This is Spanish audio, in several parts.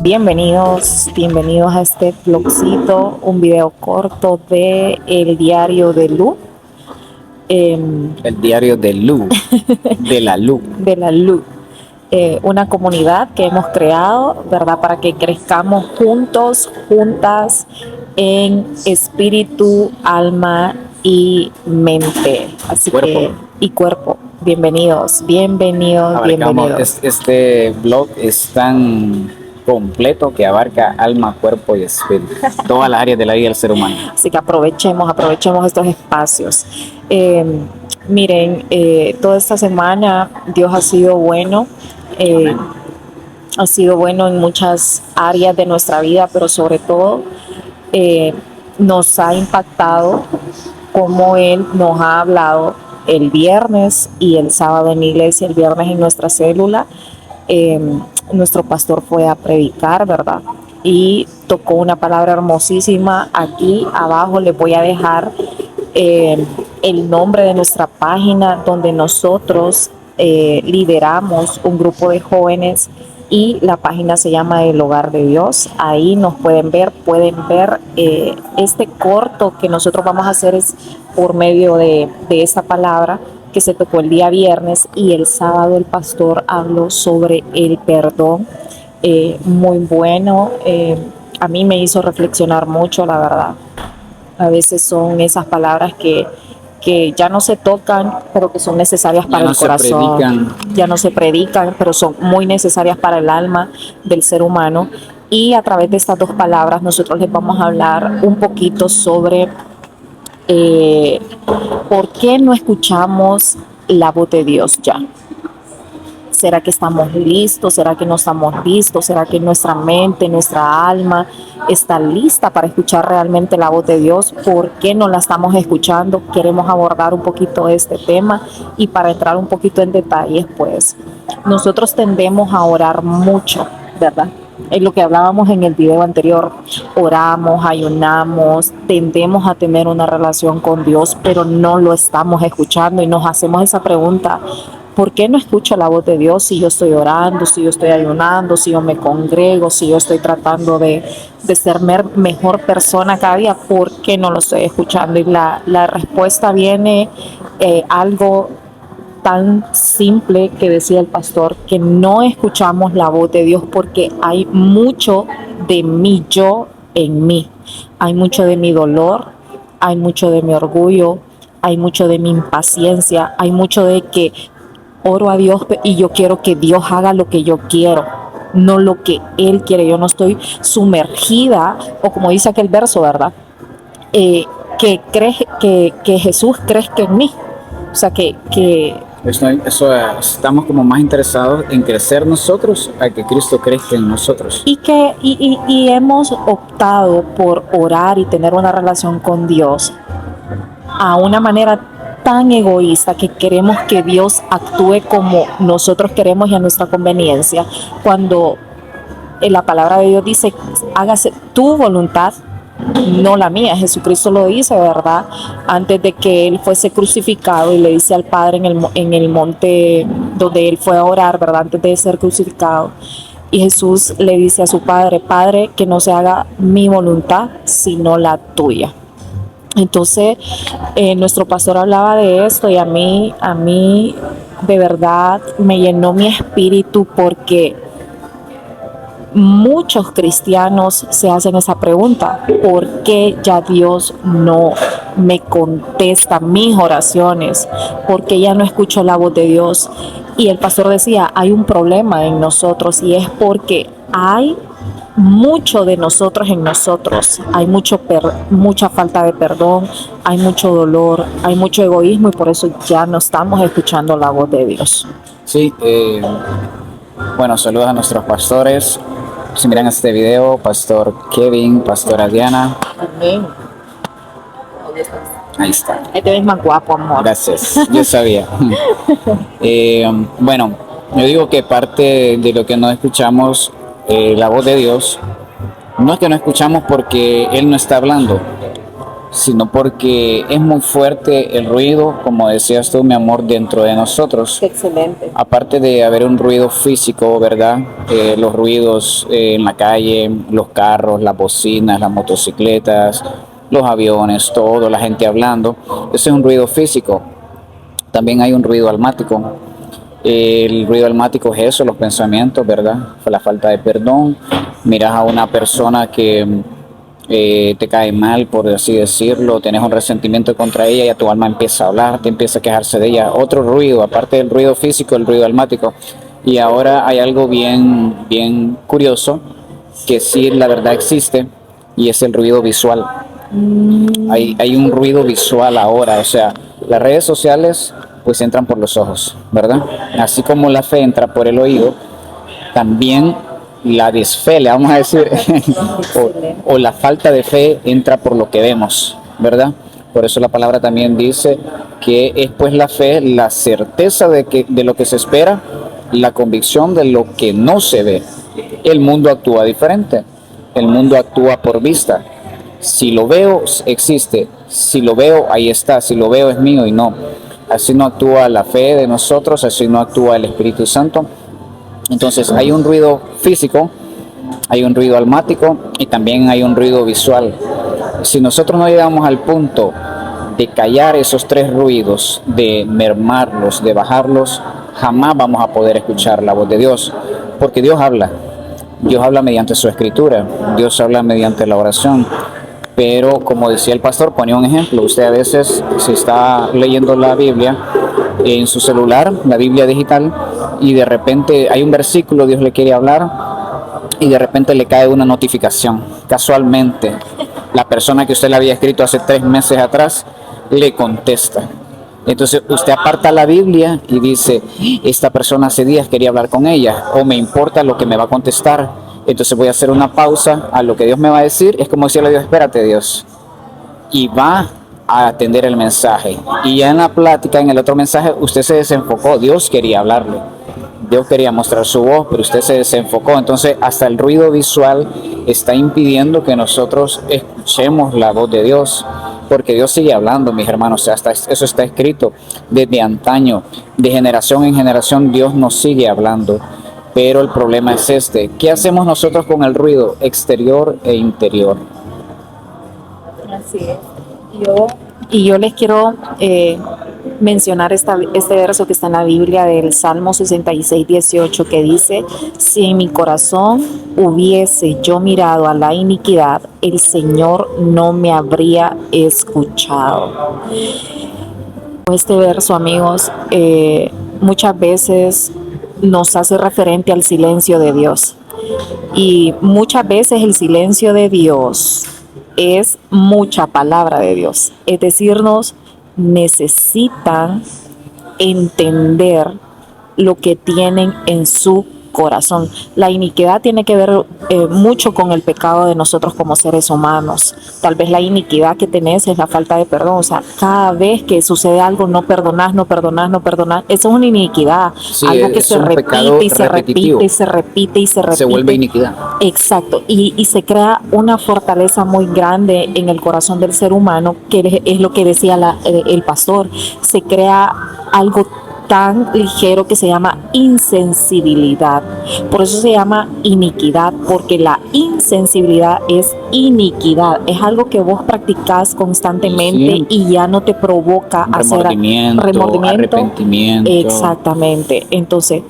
Bienvenidos a este vlogcito, un video corto de el diario de Lu, El diario de Lu, de la Lu. de la Lu, una comunidad que hemos creado, ¿verdad? Para que crezcamos juntos, juntas, en espíritu, alma y mente. Así Cuerpo. y cuerpo. Bienvenidos. Este blog es tan completo que abarca alma, cuerpo y espíritu, todas las áreas de la vida del ser humano. Así que aprovechemos estos espacios. Miren, toda esta semana Dios ha sido bueno. Ha sido bueno en muchas áreas de nuestra vida, pero sobre todo nos ha impactado como Él nos ha hablado el viernes y el sábado en la iglesia, el viernes en nuestra célula. Nuestro pastor fue a predicar, ¿verdad? Y tocó una palabra hermosísima. Aquí abajo les voy a dejar el nombre de nuestra página donde nosotros lideramos un grupo de jóvenes y la página se llama El Hogar de Dios. Ahí nos pueden ver este corto que nosotros vamos a hacer es por medio de esta palabra que se tocó el día viernes, y el sábado el pastor habló sobre el perdón. Muy bueno, a mí me hizo reflexionar mucho, la verdad. A veces son esas palabras que ya no se tocan, pero que son necesarias para el corazón. Ya no se predican, pero son muy necesarias para el alma del ser humano. Y a través de estas dos palabras nosotros les vamos a hablar un poquito sobre ¿por qué no escuchamos la voz de Dios ya? ¿Será que estamos listos? ¿Será que no estamos listos? ¿Será que nuestra mente, nuestra alma está lista para escuchar realmente la voz de Dios? ¿Por qué no la estamos escuchando? Queremos abordar un poquito este tema, y para entrar un poquito en detalles, pues nosotros tendemos a orar mucho, ¿verdad? Es lo que hablábamos en el video anterior. Oramos, ayunamos, tendemos a tener una relación con Dios, pero no lo estamos escuchando, y nos hacemos esa pregunta: ¿por qué no escucho la voz de Dios si yo estoy orando, si yo estoy ayunando, si yo me congrego, si yo estoy tratando de ser mejor persona cada día? ¿Por qué no lo estoy escuchando? Y la respuesta viene algo tan simple que decía el pastor, que no escuchamos la voz de Dios porque hay mucho de mi yo en mí. Hay mucho de mi dolor, hay mucho de mi orgullo, hay mucho de mi impaciencia, hay mucho de que oro a Dios y yo quiero que Dios haga lo que yo quiero, no lo que Él quiere. Yo no estoy sumergida, o como dice aquel verso, ¿verdad? Que Jesús crezca en mí. O sea, estamos como más interesados en crecer nosotros a que Cristo crezca en nosotros. Y hemos optado por orar y tener una relación con Dios a una manera tan egoísta, que queremos que Dios actúe como nosotros queremos y a nuestra conveniencia, cuando la palabra de Dios dice: hágase tu voluntad, no la mía. Jesucristo lo dice, ¿verdad? Antes de que Él fuese crucificado, y le dice al Padre en el monte donde Él fue a orar, ¿verdad? Antes de ser crucificado. Y Jesús le dice a su Padre: Padre, que no se haga mi voluntad, sino la tuya. Entonces, nuestro pastor hablaba de esto, y a mí de verdad me llenó mi espíritu, porque muchos cristianos se hacen esa pregunta: ¿por qué ya Dios no me contesta mis oraciones? ¿Por qué ya no escucho la voz de Dios? Y el pastor decía: hay un problema en nosotros, y es porque hay mucho de nosotros en nosotros. Hay mucha falta de perdón, hay mucho dolor, hay mucho egoísmo, y por eso ya no estamos escuchando la voz de Dios. Sí, bueno, saludos a nuestros pastores. Si miran este video, Pastor Kevin, Pastora Diana. Amén. Ahí está. Ahí te ves más guapo, amor. Gracias, yo sabía. Bueno, yo digo que parte de lo que no escuchamos la voz de Dios, no es que no escuchamos porque Él no está hablando, sino porque es muy fuerte el ruido, como decías tú, mi amor, dentro de nosotros. Excelente. Aparte de haber un ruido físico, ¿verdad? Los ruidos en la calle, los carros, las bocinas, las motocicletas, los aviones, todo, la gente hablando. Ese es un ruido físico. También hay un ruido almático. El ruido almático es eso, los pensamientos, ¿verdad? La falta de perdón. Miras a una persona que te cae mal, por así decirlo, tenés un resentimiento contra ella y a tu alma empieza a hablar, te empieza a quejarse de ella. Otro ruido, aparte del ruido físico, el ruido almático. Y ahora hay algo bien curioso, que sí, la verdad existe, y es el ruido visual. Hay un ruido visual ahora, o sea, las redes sociales pues entran por los ojos, ¿verdad? Así como la fe entra por el oído, también la desfe, le vamos a decir, o la falta de fe entra por lo que vemos, ¿verdad? Por eso la palabra también dice que es pues la fe, la certeza de lo que se espera, la convicción de lo que no se ve. El mundo actúa diferente, el mundo actúa por vista. Si lo veo, existe. Si lo veo, ahí está. Si lo veo, es mío y no. Así no actúa la fe de nosotros, así no actúa el Espíritu Santo. Entonces hay un ruido físico, hay un ruido almático y también hay un ruido visual. Si nosotros no llegamos al punto de callar esos tres ruidos, de mermarlos, de bajarlos, jamás vamos a poder escuchar la voz de Dios, porque Dios habla. Dios habla mediante su escritura, Dios habla mediante la oración. Pero como decía el pastor, ponía un ejemplo, usted a veces se está leyendo la Biblia en su celular, la Biblia digital, y de repente hay un versículo, Dios le quiere hablar, y de repente le cae una notificación. Casualmente, la persona que usted le había escrito hace 3 meses atrás, le contesta. Entonces usted aparta la Biblia y dice, esta persona hace días quería hablar con ella, o me importa lo que me va a contestar. Entonces voy a hacer una pausa a lo que Dios me va a decir. Es como decirle a Dios, espérate Dios. Y va a atender el mensaje. Y ya en la plática, en el otro mensaje, usted se desenfocó. Dios quería hablarle. Dios quería mostrar su voz, pero usted se desenfocó. Entonces hasta el ruido visual está impidiendo que nosotros escuchemos la voz de Dios. Porque Dios sigue hablando, mis hermanos. O sea, eso está escrito desde antaño. De generación en generación Dios nos sigue hablando. Pero el problema es este. ¿Qué hacemos nosotros con el ruido exterior e interior? Así es. Yo les quiero mencionar este verso que está en la Biblia del Salmo 66:18, que dice: si en mi corazón hubiese yo mirado a la iniquidad, el Señor no me habría escuchado. Este verso, amigos, muchas veces nos hace referente al silencio de Dios. Y muchas veces el silencio de Dios es mucha palabra de Dios. Es decir, nos necesitan entender lo que tienen en su corazón. La iniquidad tiene que ver mucho con el pecado de nosotros como seres humanos. Tal vez la iniquidad que tenés es la falta de perdón. O sea, cada vez que sucede algo, no perdonás. Eso es una iniquidad. Sí, algo que se repite y se repite y se repite y se repite. Se vuelve iniquidad. Exacto. Y se crea una fortaleza muy grande en el corazón del ser humano, que es lo que decía el pastor. Se crea algo tan ligero que se llama insensibilidad. Por eso se llama iniquidad, porque la insensibilidad es iniquidad. Es algo que vos practicás constantemente, sí, y ya no te provoca hacer remordimiento, arrepentimiento. Exactamente. Entonces,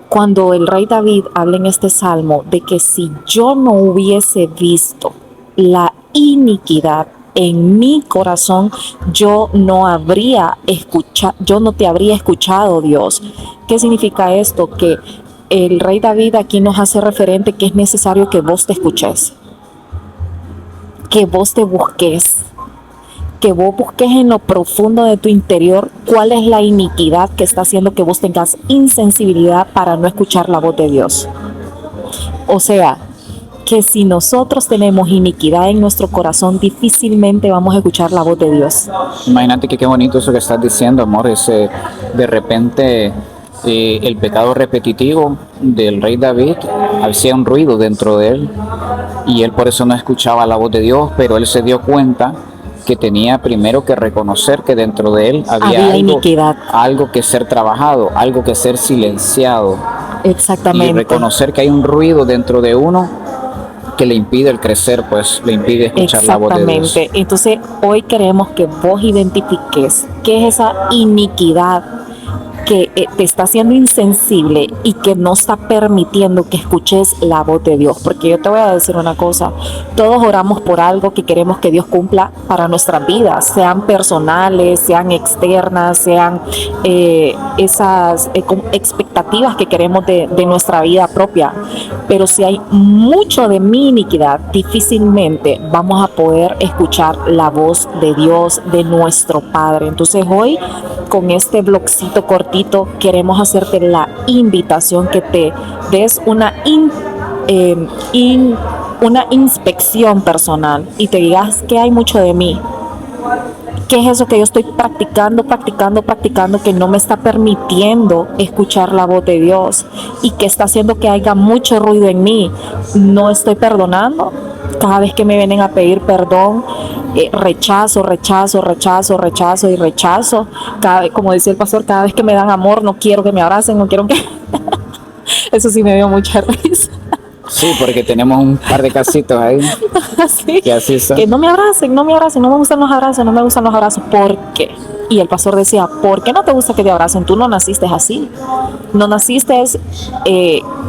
cuando el rey David habla en este salmo de que si yo no hubiese visto la iniquidad en mi corazón, yo no te habría escuchado, Dios. ¿Qué significa esto? Que el rey David aquí nos hace referente que es necesario que vos te escuches, que vos te busques, que vos busques en lo profundo de tu interior cuál es la iniquidad que está haciendo que vos tengas insensibilidad para no escuchar la voz de Dios. O sea, que si nosotros tenemos iniquidad en nuestro corazón, difícilmente vamos a escuchar la voz de Dios. Imagínate que qué bonito eso que estás diciendo, amor. De repente El pecado repetitivo del rey David hacía un ruido dentro de él y él por eso no escuchaba la voz de Dios, pero él se dio cuenta que tenía primero que reconocer que dentro de él había Había iniquidad. algo que ser trabajado, algo que ser silenciado y Exactamente. reconocer que hay un ruido dentro de uno que le impide el crecer, pues le impide escuchar la voz de Dios. Exactamente. Entonces, hoy queremos que vos identifiques qué es esa iniquidad que te está haciendo insensible y que no está permitiendo que escuches la voz de Dios. Porque yo te voy a decir una cosa, todos oramos por algo que queremos que Dios cumpla para nuestras vidas, sean personales, sean externas, sean esas expectativas que queremos de nuestra vida propia. Pero si hay mucho de mi iniquidad, difícilmente vamos a poder escuchar la voz de Dios, de nuestro Padre. Entonces hoy, con este blogcito cortito, queremos hacerte la invitación que te des una inspección personal y te digas que hay mucho de mí. ¿Qué es eso que yo estoy practicando, que no me está permitiendo escuchar la voz de Dios y que está haciendo que haya mucho ruido en mí? No estoy perdonando. Cada vez que me vienen a pedir perdón, rechazo. Como decía el pastor, cada vez que me dan amor, no quiero que me abracen, no quiero que... Eso sí me dio mucha risa. Sí, porque tenemos un par de casitos ahí. Así, que así son. que no me abracen, no me gustan los abrazos. ¿Por qué? Y el pastor decía, ¿por qué no te gusta que te abracen? Tú no naciste así. No naciste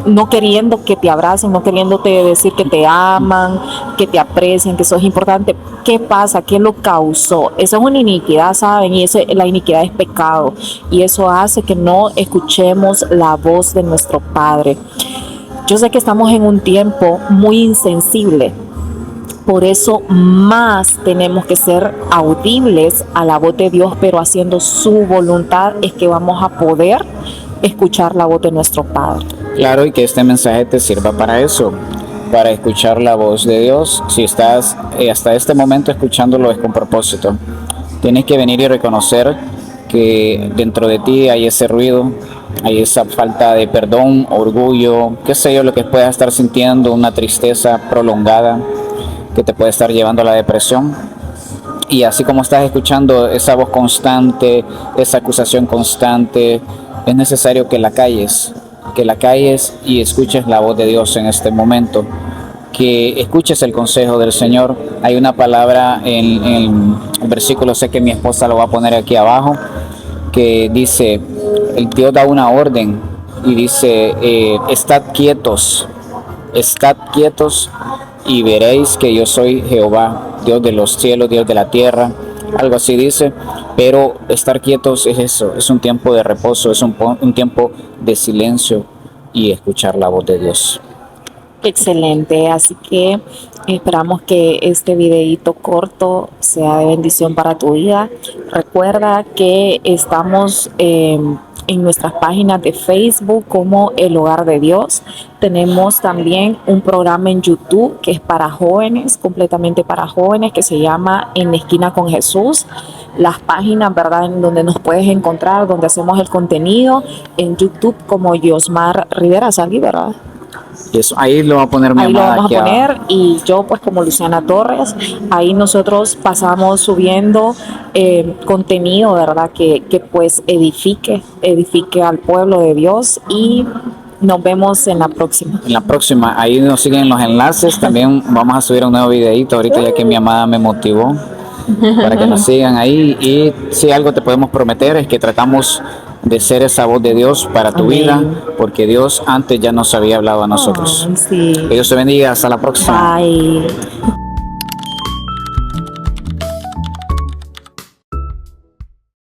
no queriendo que te abracen, no queriéndote decir que te aman, que te aprecian, que eso es importante. ¿Qué pasa? ¿Qué lo causó? Eso es una iniquidad, ¿saben? Y la iniquidad es pecado. Y eso hace que no escuchemos la voz de nuestro Padre. Yo sé que estamos en un tiempo muy insensible. Por eso más tenemos que ser audibles a la voz de Dios, pero haciendo su voluntad es que vamos a poder escuchar la voz de nuestro Padre. Claro, y que este mensaje te sirva para eso, para escuchar la voz de Dios. Si estás hasta este momento escuchándolo es con propósito. Tienes que venir y reconocer que dentro de ti hay ese ruido, hay esa falta de perdón, orgullo, qué sé yo, lo que puedas estar sintiendo, una tristeza prolongada que te puede estar llevando a la depresión. Y así como estás escuchando esa voz constante, esa acusación constante, es necesario que la calles y escuches la voz de Dios en este momento, que escuches el consejo del Señor. Hay una palabra en el versículo, sé que mi esposa lo va a poner aquí abajo, que dice, el Dios da una orden y dice, estad quietos y veréis que yo soy Jehová, Dios de los cielos, Dios de la tierra, algo así dice. Pero estar quietos es eso, es un tiempo de reposo, es un tiempo de silencio y escuchar la voz de Dios. Excelente, así que esperamos que este videíto corto sea de bendición para tu vida. Recuerda que estamos en nuestras páginas de Facebook como El Hogar de Dios. Tenemos también un programa en YouTube que es para jóvenes, completamente para jóvenes, que se llama En la Esquina con Jesús. Las páginas, ¿verdad?, en donde nos puedes encontrar, donde hacemos el contenido, en YouTube como Yosmar Rivera, salí, ¿verdad? Y eso, ahí lo va a poner mi amada. Ahí lo vamos a poner abajo. Y yo pues como Luciana Torres, ahí nosotros pasamos subiendo contenido, ¿verdad? Que pues edifique al pueblo de Dios y nos vemos en la próxima. En la próxima, ahí nos siguen los enlaces, también vamos a subir un nuevo videito ahorita ya que mi amada me motivó para que nos sigan ahí. Y si algo te podemos prometer es que tratamos de ser esa voz de Dios para tu vida, porque Dios antes ya nos había hablado a nosotros. Sí. Que Dios te bendiga, hasta la próxima. Bye.